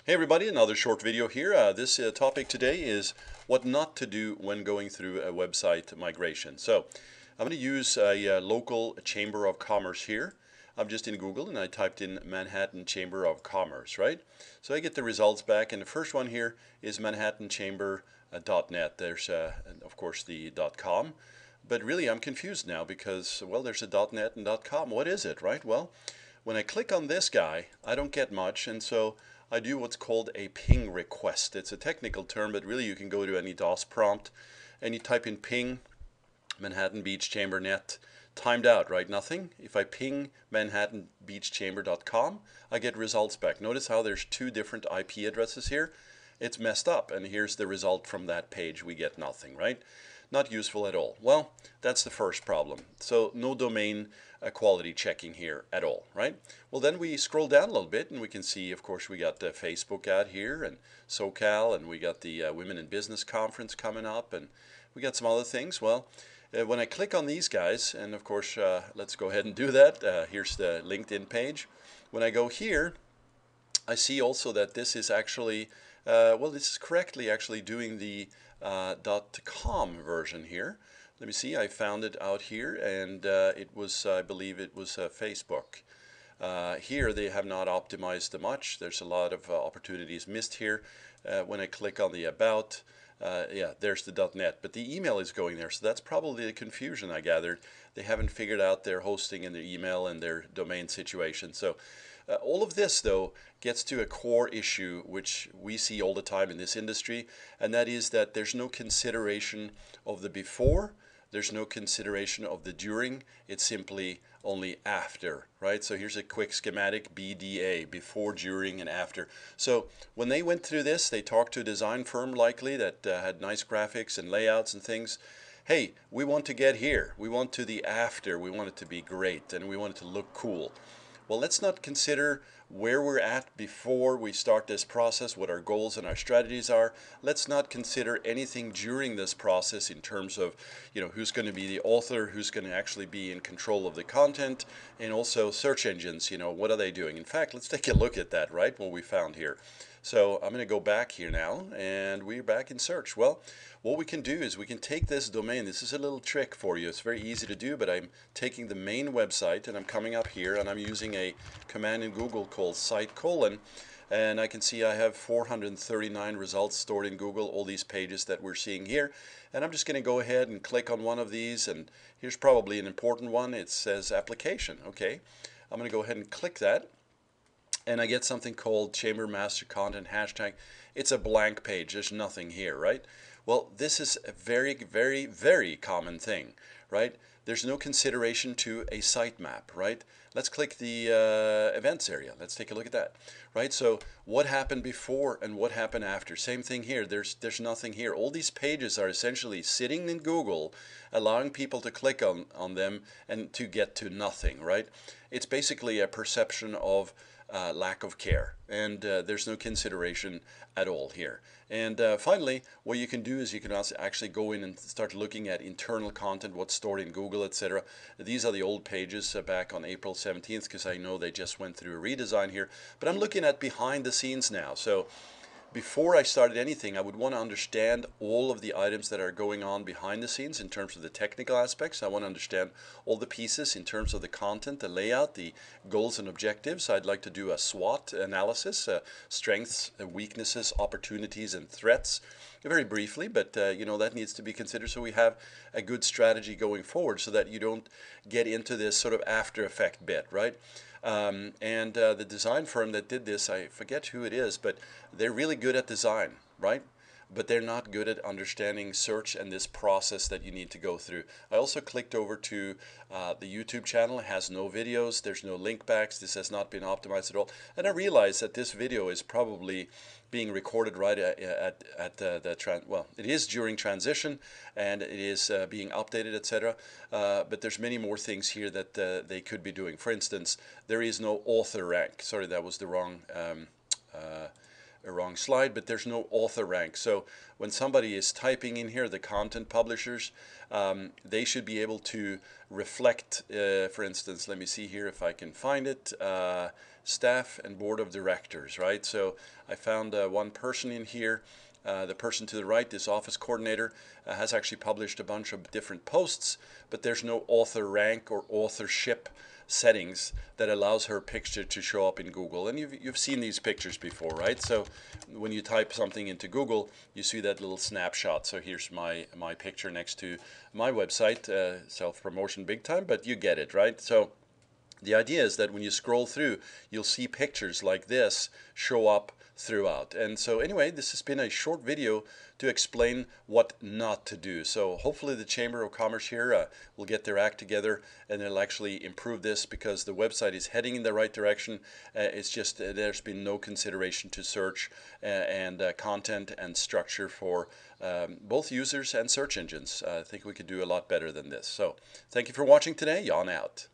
Hey everybody, another short video here. This topic today is what not to do when going through a website migration. So I'm going to use a local Chamber of Commerce here. I'm just in Google and I typed in Manhattan Chamber of Commerce, right? So I get the results back, and the first one here is manhattanchamber.net. There's of course the .com, but really I'm confused now because, well, there's a .net and .com. What is it, right? Well, when I click on this guy, I don't get much, and so I do what's called a ping request. It's a technical term, but really you can go to any DOS prompt and you type in ping Manhattan Beach Chamber net, timed out, right? Nothing. If I ping manhattanbeachchamber.com, I get results back. Notice how there's two different IP addresses here. It's messed up, and here's the result from that page. We get nothing, right? Not useful at all. Well, that's the first problem. So no domain quality checking here at all, right? Well, then we scroll down a little bit and we can see, of course, we got the Facebook ad here and SoCal, and we got the Women in Business Conference coming up, and we got some other things. Well, when I click on these guys, and of course, let's go ahead and do that. Here's the LinkedIn page. When I go here, I see also that this is actually, well, this is correctly actually doing the .com version here. Let me see, I found it out here, and it was, I believe it was Facebook. Here they have not optimized much. There's a lot of opportunities missed here. When I click on the About, yeah, there's the .net, but the email is going there, so that's probably the confusion I gathered. They haven't figured out their hosting and their email and their domain situation. So all of this, though, gets to a core issue which we see all the time in this industry, and that is that there's no consideration of the before, there's no consideration of the during, it's simply only after, right? So here's a quick schematic, BDA, before, during, and after. So when they went through this, they talked to a design firm likely that had nice graphics and layouts and things. Hey, we want to get here. We want to the after. We want it to be great, and we want it to look cool. Well, let's not consider where we're at before we start this process, what our goals and our strategies are. Let's not consider anything during this process in terms of, who's going to be the author, who's going to actually be in control of the content, and also search engines, what are they doing? In fact, let's take a look at that, right, what we found here. So I'm going to go back here now, and we're back in search. Well, what we can do is we can take this domain. This is a little trick for you. It's very easy to do, but I'm taking the main website, and I'm coming up here, and I'm using a command in Google called site:, and I can see I have 439 results stored in Google, all these pages that we're seeing here. And I'm just going to go ahead and click on one of these, and here's probably an important one. It says application. Okay, I'm going to go ahead and click that, and I get something called Chamber Master Content hashtag. It's a blank page. There's nothing here, right? Well, this is a very, very, very common thing, right? There's no consideration to a sitemap, right? Let's click the events area. Let's take a look at that, right? So what happened before and what happened after? Same thing here. There's nothing here. All these pages are essentially sitting in Google, allowing people to click on them and to get to nothing, right? It's basically a perception of lack of care, and there's no consideration at all here. And finally, what you can do is you can also actually go in and start looking at internal content, what's stored in Google, etc. These are the old pages back on April 17th, because I know they just went through a redesign here, but I'm looking at behind the scenes now. So before I started anything, I would want to understand all of the items that are going on behind the scenes in terms of the technical aspects. I want to understand all the pieces in terms of the content, the layout, the goals and objectives. I'd like to do a SWOT analysis, strengths, weaknesses, opportunities, and threats. Very briefly, but that needs to be considered so we have a good strategy going forward so that you don't get into this sort of after effect bit, right? The design firm that did this, I forget who it is, but they're really good at design, right? But they're not good at understanding search and this process that you need to go through. I also clicked over to the YouTube channel. It has no videos. There's no link backs. This has not been optimized at all. And I realized that this video is probably being recorded right at well, it is during transition, and it is being updated, etc. But there's many more things here that they could be doing. For instance, there is no author rank. Sorry, that was the wrong slide, but there's no author rank. So when somebody is typing in here, the content publishers, they should be able to reflect, for instance, let me see here if I can find it, staff and board of directors, right? So I found one person in here. The person to the right, this office coordinator, has actually published a bunch of different posts, but there's no author rank or authorship settings that allows her picture to show up in Google. And you've seen these pictures before, right? So when you type something into Google, you see that little snapshot. So here's my picture next to my website, self-promotion big time, but you get it, right? So the idea is that when you scroll through, you'll see pictures like this show up throughout. And so anyway, this has been a short video to explain what not to do. So hopefully the Chamber of Commerce here will get their act together and they'll actually improve this, because the website is heading in the right direction. It's just there's been no consideration to search and content and structure for both users and search engines. I think we could do a lot better than this. So thank you for watching today. Jan out.